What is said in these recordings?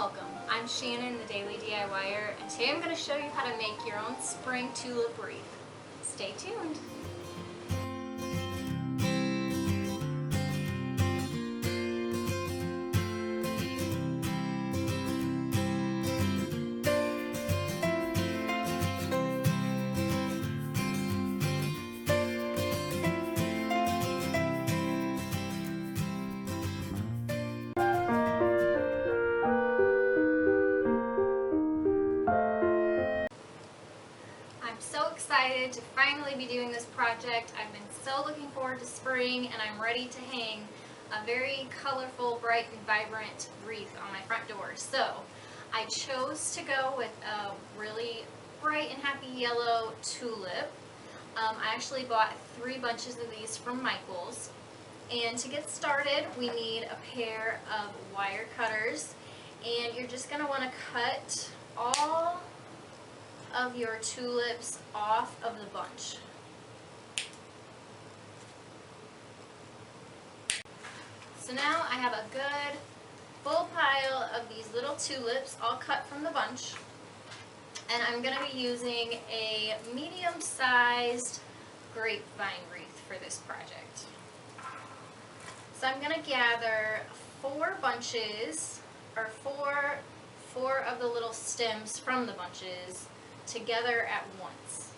welcome. I'm Shannon, the Daily DIYer, and today I'm going to show you how to make your own spring tulip wreath. Stay tuned. I'm so excited to finally be doing this project. I've been so looking forward to spring, and I'm ready to hang a very colorful, bright, and vibrant wreath on my front door. So I chose to go with a really bright and happy yellow tulip. I actually bought 3 bunches of these from Michael's. And to get started, we need a pair of wire cutters, and you're just going to want to cut all of your tulips off of the bunch. So now I have a good full pile of these little tulips all cut from the bunch, and I'm going to be using a medium-sized grapevine wreath for this project. So I'm going to gather 4 bunches, or four of the little stems from the bunches together at once.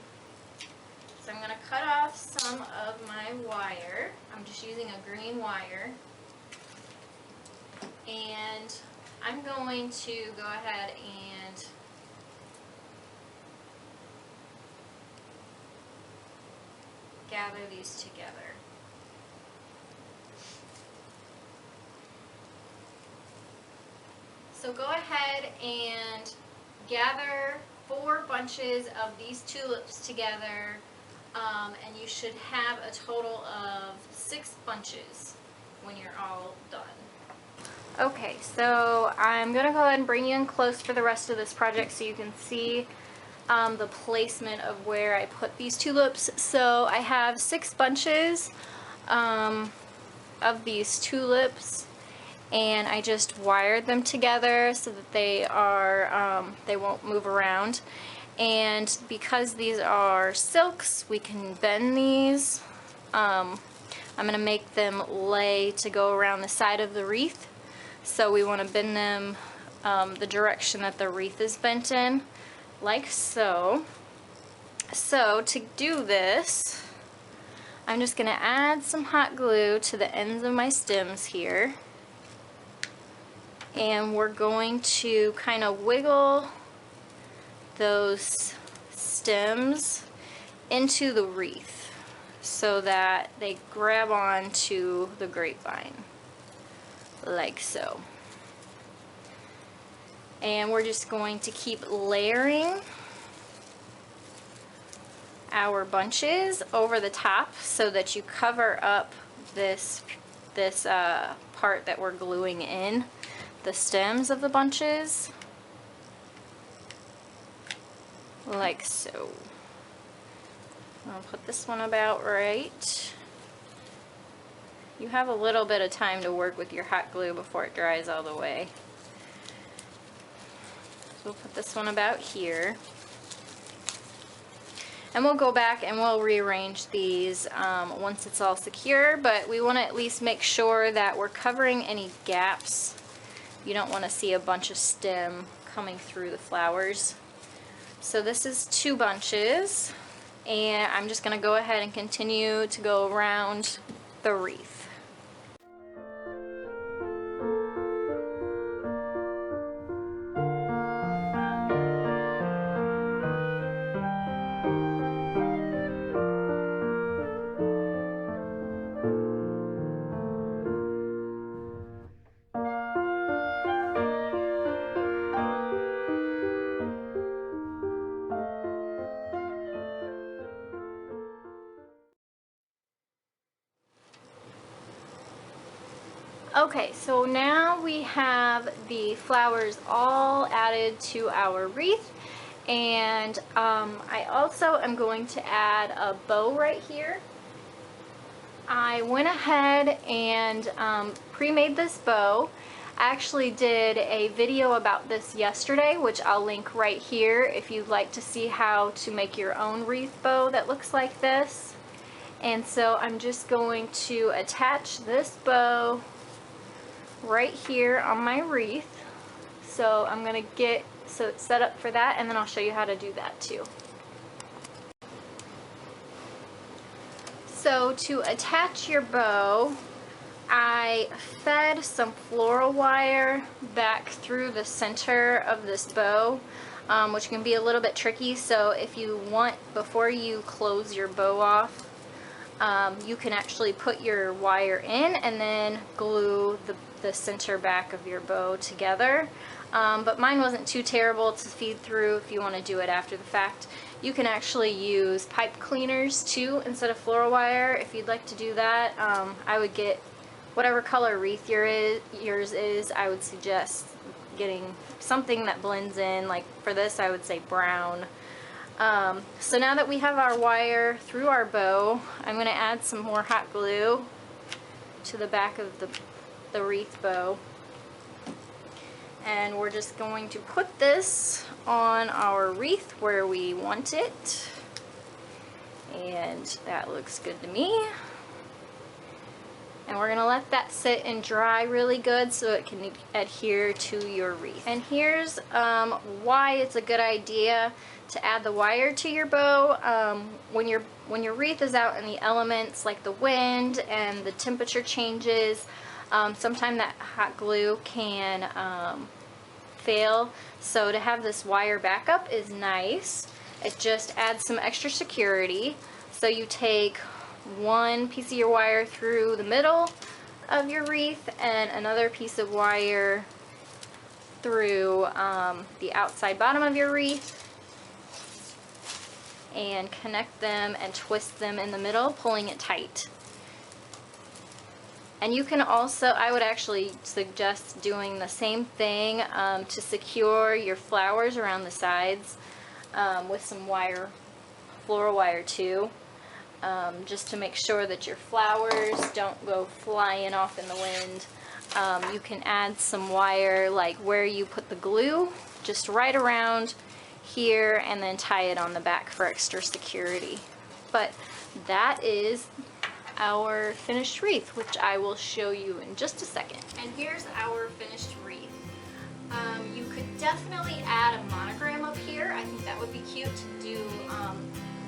So I'm going to cut off some of my wire. I'm just using a green wire. And I'm going to go ahead and gather these together. So go ahead and gather 4 bunches of these tulips together, and you should have a total of 6 bunches when you're all done. Okay, so I'm going to go ahead and bring you in close for the rest of this project so you can see the placement of where I put these tulips. So I have 6 bunches of these tulips, and I just wired them together so that they won't move around. And because these are silks, we can bend these. I'm going to make them lay to go around the side of the wreath, so we want to bend them the direction that the wreath is bent in, like so. So to do this, I'm just going to add some hot glue to the ends of my stems here. And we're going to kind of wiggle those stems into the wreath so that they grab on to the grapevine, like so. And we're just going to keep layering our bunches over the top so that you cover up this part that we're gluing in the stems of the bunches, like so. I'll put this one about right. You have a little bit of time to work with your hot glue before it dries all the way. So we'll put this one about here. And we'll go back and we'll rearrange these once it's all secure, but we want to at least make sure that we're covering any gaps. You don't want to see a bunch of stem coming through the flowers. So this is 2 bunches, and I'm just going to go ahead and continue to go around the wreath. Okay, so now we have the flowers all added to our wreath, and I also am going to add a bow right here. I went ahead and pre-made this bow. I actually did a video about this yesterday, which I'll link right here if you'd like to see how to make your own wreath bow that looks like this. And so I'm just going to attach this bow right here on my wreath. So I'm going to get so it's set up for that, and then I'll show you how to do that too. So to attach your bow, I fed some floral wire back through the center of this bow, which can be a little bit tricky. So if you want, before you close your bow off, you can actually put your wire in and then glue the center back of your bow together. But mine wasn't too terrible to feed through if you want to do it after the fact. You can actually use pipe cleaners too instead of floral wire if you'd like to do that. I would get whatever color wreath yours is. I would suggest getting something that blends in. Like for this, I would say brown. So now that we have our wire through our bow, I'm going to add some more hot glue to the back of the wreath bow. And we're just going to put this on our wreath where we want it. And that looks good to me. And we're going to let that sit and dry really good so it can adhere to your wreath. And here's why it's a good idea to add the wire to your bow. When your wreath is out in the elements like the wind and the temperature changes, sometimes that hot glue can fail. So to have this wire backup is nice. It just adds some extra security. So you take one piece of your wire through the middle of your wreath and another piece of wire through the outside bottom of your wreath, and connect them and twist them in the middle, pulling it tight. And you can also, I would actually suggest doing the same thing to secure your flowers around the sides with some wire, floral wire too, just to make sure that your flowers don't go flying off in the wind. You can add some wire like where you put the glue, just right around here, and then tie it on the back for extra security. But that is our finished wreath, which I will show you in just a second. And here's our finished wreath. You could definitely add a monogram up here. I think that would be cute to do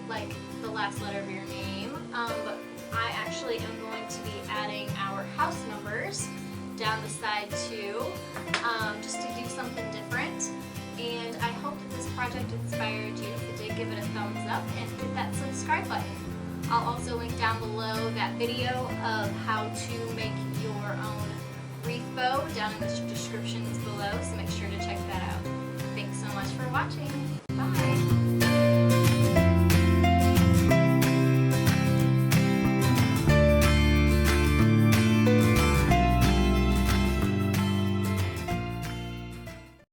like the last letter of your name. But I actually am going to be adding our house numbers down the side too, just to do something different. And I hope that this project inspired you. If it did, give it a thumbs up and hit that subscribe button. I'll also link down below that video of how to make your own wreath bow down in the descriptions below, so make sure to check that out. Thanks so much for watching.